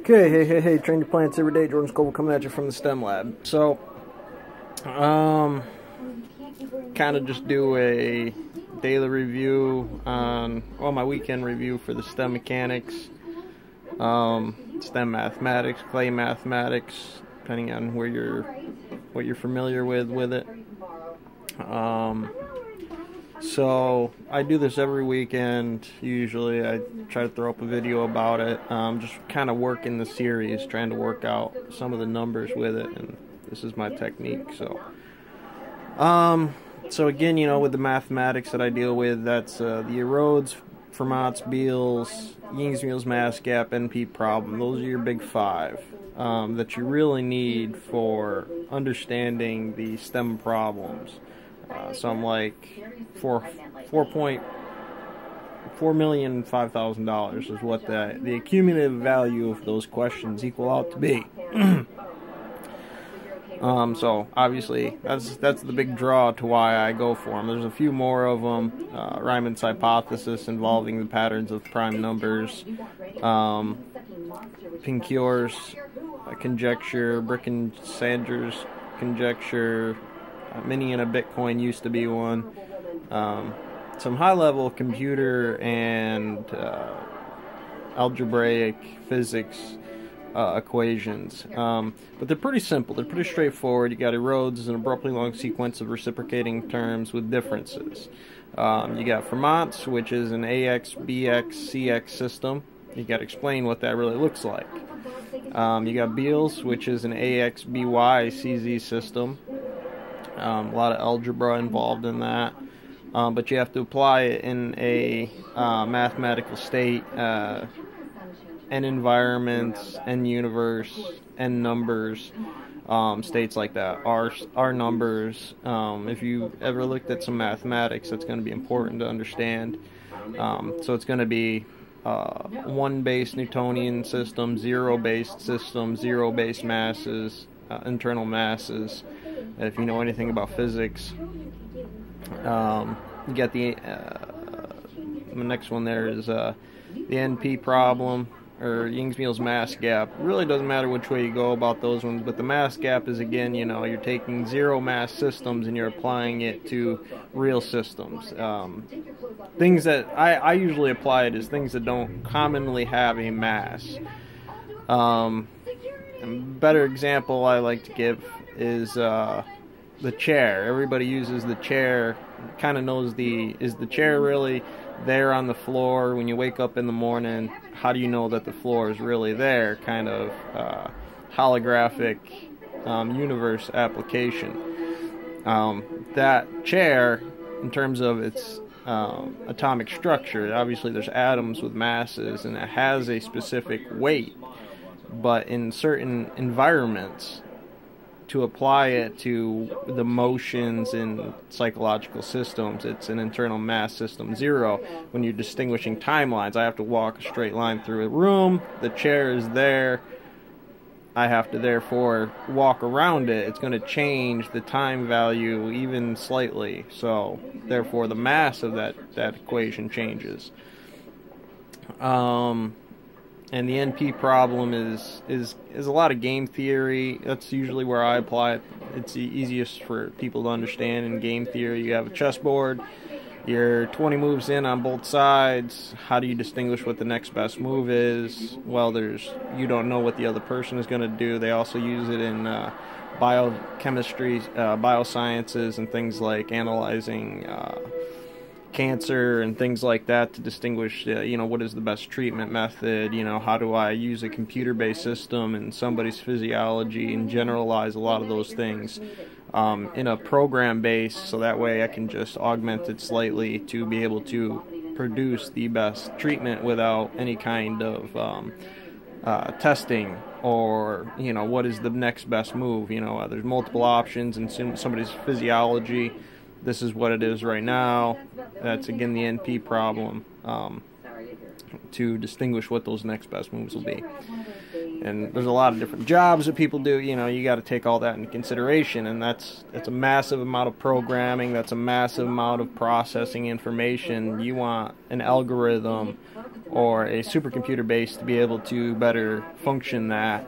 Okay, hey, train your plants every day. Jordan Scoville coming at you from the STEM lab. So, kind of just do a daily review on, well, my weekend review for the STEM mechanics, STEM mathematics, clay mathematics, depending on what you're familiar with it. So I do this every weekend. Usually I try to throw up a video about it. Just kind of working the series, trying to work out some of the numbers with it, and this is my technique. So again, with the mathematics that I deal with, that's the erodes, Fermat's, Beals, Ying's-Muell's mass gap, NP problem. Those are your big five that you really need for understanding the STEM problems. So I'm like $4,005,000 is what the cumulative value of those questions equal out to be. So obviously that's the big draw to why I go for them. There's a few more of them. Riemann's hypothesis involving the patterns of prime numbers, Pincure's conjecture, Brick and Sanders conjecture. Mini and a Bitcoin used to be one. Some high-level computer and algebraic physics equations. But they're pretty simple. They're pretty straightforward. You got erodes, an abruptly long sequence of reciprocating terms with differences. You got Fermat's, which is an AX, BX, CX system. You got to explain what that really looks like. You got Beals, which is an AX, BY, CZ system. A lot of algebra involved in that, but you have to apply it in a mathematical state, n environments, n universe, n numbers, states like that, R numbers. If you ever looked at some mathematics, that's going to be important to understand. So it's going to be one-based Newtonian system, zero-based system, zero-based masses, internal masses. If you know anything about physics, you got the next one there is the NP problem, or Ying's-Muell's mass gap. It really doesn't matter which way you go about those ones, but the mass gap is, again, you're taking zero mass systems and you're applying it to real systems. Things that I usually apply it as things that don't commonly have a mass. A better example I like to give is the chair. Everybody uses the chair, kind of knows is the chair really there on the floor when you wake up in the morning? How do you know that the floor is really there? Kind of holographic universe application. That chair, in terms of its atomic structure, obviously there's atoms with masses and it has a specific weight, but in certain environments, to apply it to the motions in psychological systems, it's an internal mass system, zero. When you're distinguishing timelines, I have to walk a straight line through a room, the chair is there, I have to therefore walk around it. It's going to change the time value even slightly, so therefore the mass of that equation changes. And the NP problem is a lot of game theory. That's usually where I apply it. It's the easiest for people to understand. In game theory, you have a chessboard. You're 20 moves in on both sides. How do you distinguish what the next best move is? Well, you don't know what the other person is going to do. They also use it in biochemistry, biosciences, and things like analyzing cancer and things like that to distinguish, what is the best treatment method, how do I use a computer-based system in somebody's physiology and generalize a lot of those things in a program base, so that way I can just augment it slightly to be able to produce the best treatment without any kind of testing or, what is the next best move. There's multiple options in somebody's physiology. This is what it is right now. That's, again, the NP problem, to distinguish what those next best moves will be. And there's a lot of different jobs that people do. You got to take all that into consideration, and that's a massive amount of programming. That's a massive amount of processing information. You want an algorithm or a supercomputer base to be able to better function that.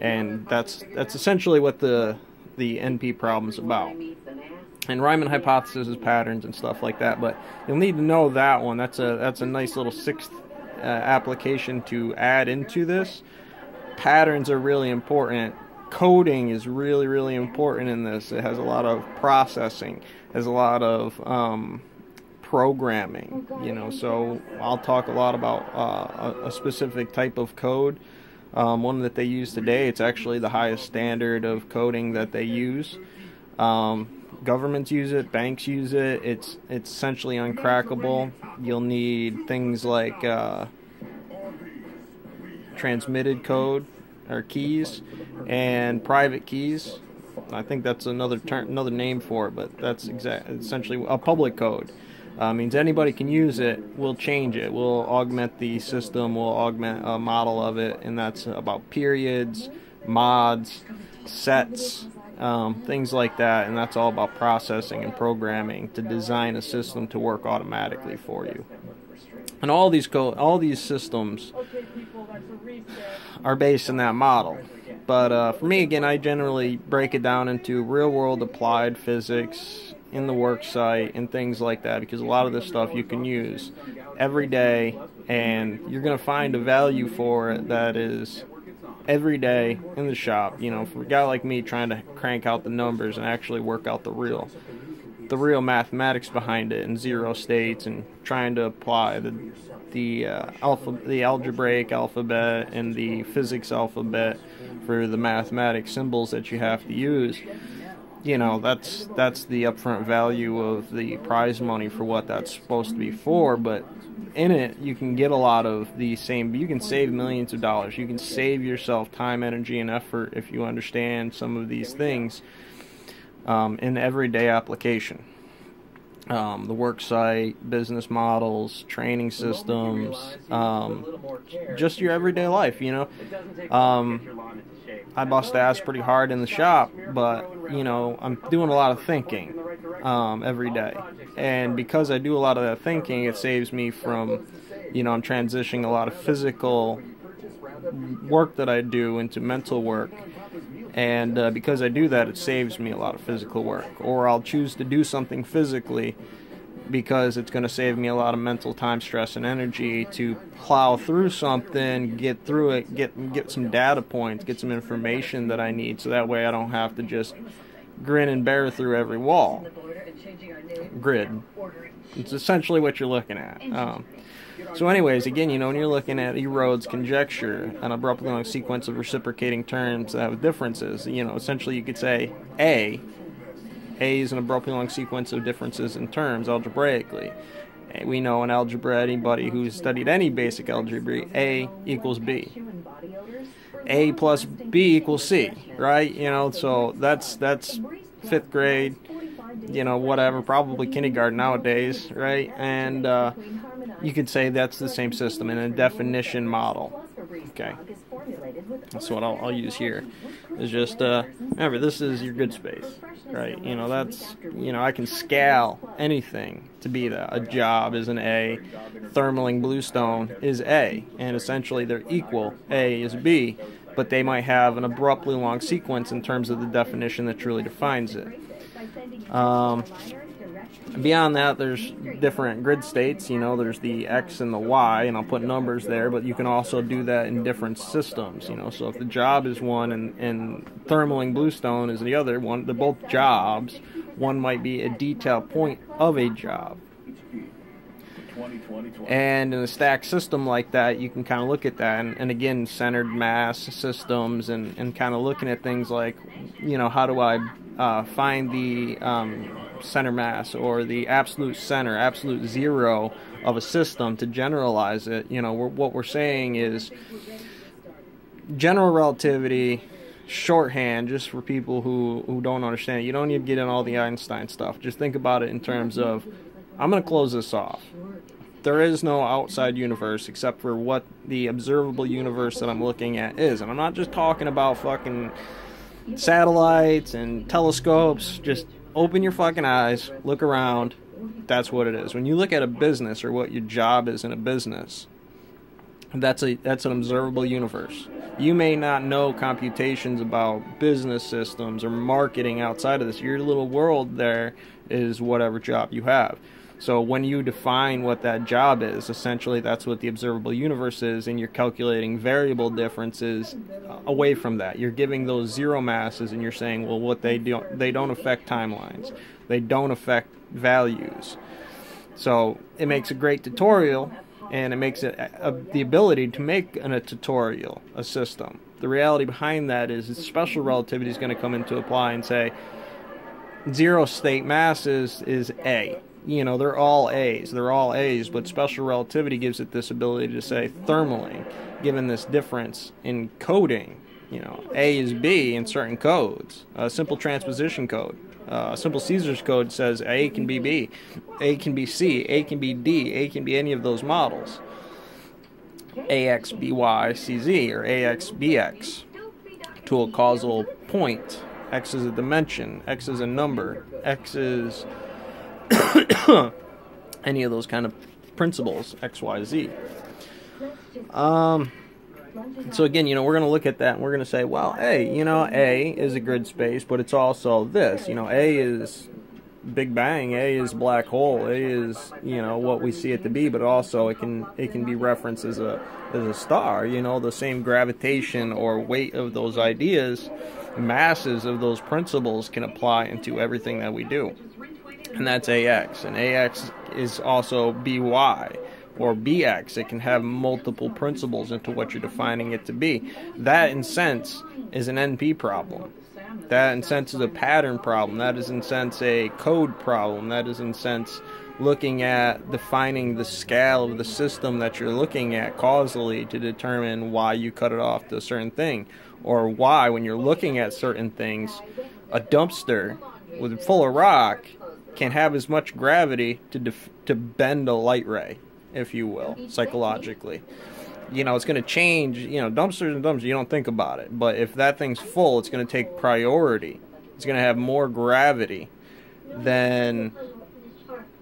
And that's essentially what the NP problem is about. And Riemann hypothesis is patterns and stuff like that, but you'll need to know that one. That's a nice little sixth application to add into this. Patterns are really important. Coding is really, really important in this. It has a lot of processing, has a lot of programming, so I'll talk a lot about a specific type of code, one that they use today. It's actually the highest standard of coding that they use. Governments use it, banks use it. It's essentially uncrackable. You'll need things like transmitted code or keys and private keys. I think that's another name for it, but that's essentially a public code. Means anybody can use it. We'll change it. We'll augment the system. We'll augment a model of it, and that's about periods, mods, sets, things like that. And that's all about processing and programming to design a system to work automatically for you. And all these systems are based in that model. But for me, again, I generally break it down into real-world applied physics in the work site and things like that, because a lot of this stuff you can use every day, and you're going to find a value for it that is every day in the shop. For a guy like me trying to crank out the numbers and actually work out the real mathematics behind it and zero states, and trying to apply the algebraic alphabet and the physics alphabet for the mathematic symbols that you have to use. That's the upfront value of the prize money for what that's supposed to be for. But in it, you can get a lot of you can save millions of dollars. You can save yourself time, energy, and effort if you understand some of these things in everyday application. The work site, business models, training systems, just your everyday life, I bust ass pretty hard in the shop, but, I'm doing a lot of thinking every day. And because I do a lot of that thinking, it saves me from, I'm transitioning a lot of physical work that I do into mental work. And because I do that, it saves me a lot of physical work. Or I'll choose to do something physically because it's going to save me a lot of mental time, stress, and energy to plow through something, get through it, get some data points, get some information that I need, so that way I don't have to just grin and bear through every wall. Grid. It's essentially what you're looking at. So anyways, again, when you're looking at Erod's conjecture, an abruptly long sequence of reciprocating terms that have differences, essentially you could say A is an abruptly long sequence of differences in terms algebraically. We know in algebra, anybody who's studied any basic algebra, A equals B. A plus B equals C, right? So that's 5th grade, whatever, probably kindergarten nowadays, right? And you could say that's the same system in a definition model. Okay, that's what I'll use here. It's just remember, this is your good space, right? That's I can scale anything to be that. A job is an A, thermaling bluestone is A, and essentially they're equal. A is B, but they might have an abruptly long sequence in terms of the definition that truly defines it. Beyond that, there's different grid states. There's the X and the Y, and I'll put numbers there, but you can also do that in different systems. So if the job is one and thermaling bluestone is the other one, they're both jobs. One might be a detail point of a job. And in a stacked system like that, you can kind of look at that, and again, centered mass systems, and kind of looking at things like, how do I find the center mass, or the absolute center, absolute zero of a system to generalize it. What we're saying is general relativity, shorthand, just for people who don't understand it. You don't need to get in all the Einstein stuff. Just think about it in terms of, I'm going to close this off. There is no outside universe except for what the observable universe that I'm looking at is. And I'm not just talking about fucking satellites and telescopes. Just open your fucking eyes, look around. That's what it is. When you look at a business, or what your job is in a business, That's an observable universe. You may not know computations about business systems or marketing outside of this. Your little world there is whatever job you have. So when you define what that job is, essentially that's what the observable universe is, and you're calculating variable differences away from that. You're giving those zero masses, and you're saying, well, what they don't affect timelines. They don't affect values. So it makes a great tutorial, and it makes it the ability to make a tutorial a system. The reality behind that is special relativity is going to come into apply and say zero state masses is A. You know, they're all A's. They're all A's, but special relativity gives it this ability to say thermally, given this difference in coding. You know, A is B in certain codes. A simple transposition code. Simple Caesar's code says A can be B, A can be C, A can be D, A can be any of those models. AX, BY, CZ, or AX, BX to a causal point. X is a dimension, X is a number, X is any of those kind of principles, X, Y, Z. So again, you know, we're going to look at that and we're going to say, well, A, you know, A is a grid space, but it's also this. You know, A is Big Bang, A is black hole, A is, you know, what we see it to be, but also it can be referenced as a star. You know, the same gravitation or weight of those ideas, masses of those principles can apply into everything that we do. And that's AX. And AX is also BY. Or BX, it can have multiple principles into what you're defining it to be. That, in sense, is an NP problem. That, in sense, is a pattern problem. That is, in sense, a code problem. That is, in sense, looking at defining the scale of the system that you're looking at causally to determine why you cut it off to a certain thing. Or why, when you're looking at certain things, a dumpster full of rock can have as much gravity to bend a light ray, if you will, psychologically. You know, it's going to change, you know, dumpsters and dumpsters, you don't think about it. But if that thing's full, it's going to take priority. It's going to have more gravity than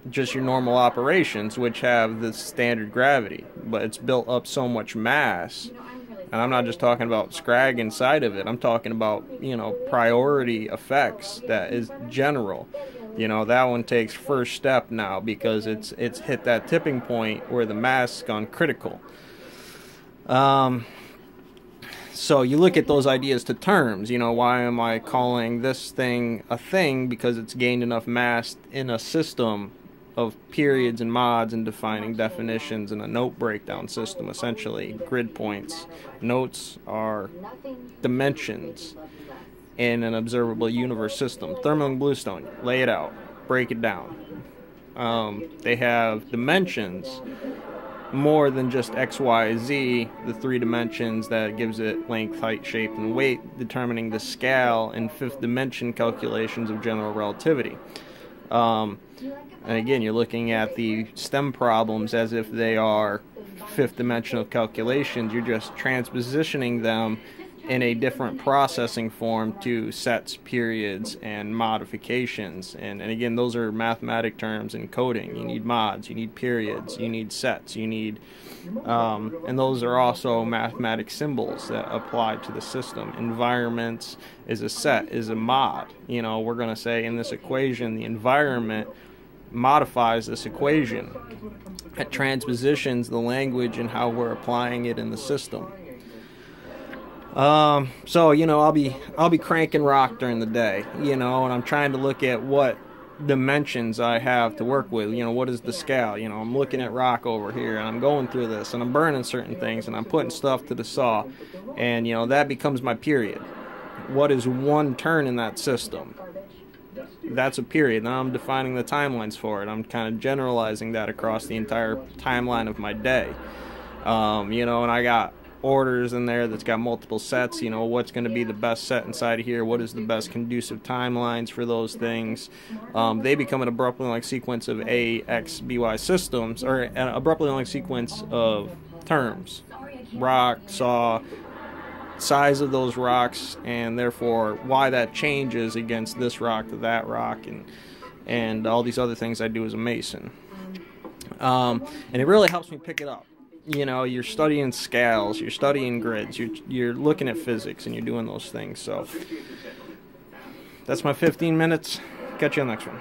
just your normal operations, which have the standard gravity. But it's built up so much mass. And I'm not just talking about scrag inside of it. I'm talking about, you know, priority effects that is general. You know, that one takes first step now because it's hit that tipping point where the mass has gone critical. So you look at those ideas to terms. You know, why am I calling this thing a thing? Because it's gained enough mass in a system of periods and mods and defining definitions in a note breakdown system, essentially. Grid points. Notes are dimensions in an observable universe system. Thermal and Bluestone, lay it out, break it down. They have dimensions more than just X, Y, Z, the three dimensions that gives it length, height, shape, and weight, determining the scale and fifth dimension calculations of general relativity. And again, you're looking at the S.t.e.m problems as if they are fifth dimensional calculations. You're just transpositioning them in a different processing form to sets, periods, and modifications. And again, those are mathematic terms in coding. You need mods, you need periods, you need sets, you need, and those are also mathematic symbols that apply to the system. Environments is a set, is a mod. You know, we're going to say in this equation, the environment modifies this equation. It transpositions the language and how we're applying it in the system. So, you know, I'll be cranking rock during the day, you know, and I'm trying to look at what dimensions I have to work with. You know, what is the scale? You know, I'm looking at rock over here, and I'm going through this, and I'm burning certain things, and I'm putting stuff to the saw, and, you know, that becomes my period. What is one turn in that system? That's a period. Now I'm defining the timelines for it. I'm kind of generalizing that across the entire timeline of my day. You know, and I got orders in there that's got multiple sets. You know, what's going to be the best set inside of here? What is the best conducive timelines for those things? They become an abruptly linked sequence of A, X, BY systems, or an abruptly linked sequence of terms. Rock, saw, size of those rocks, and therefore why that changes against this rock to that rock, and all these other things I do as a mason. And it really helps me pick it up. you know, you're studying scales, you're studying grids, you're looking at physics, and you're doing those things. So that's my 15 minutes. Catch you on the next one.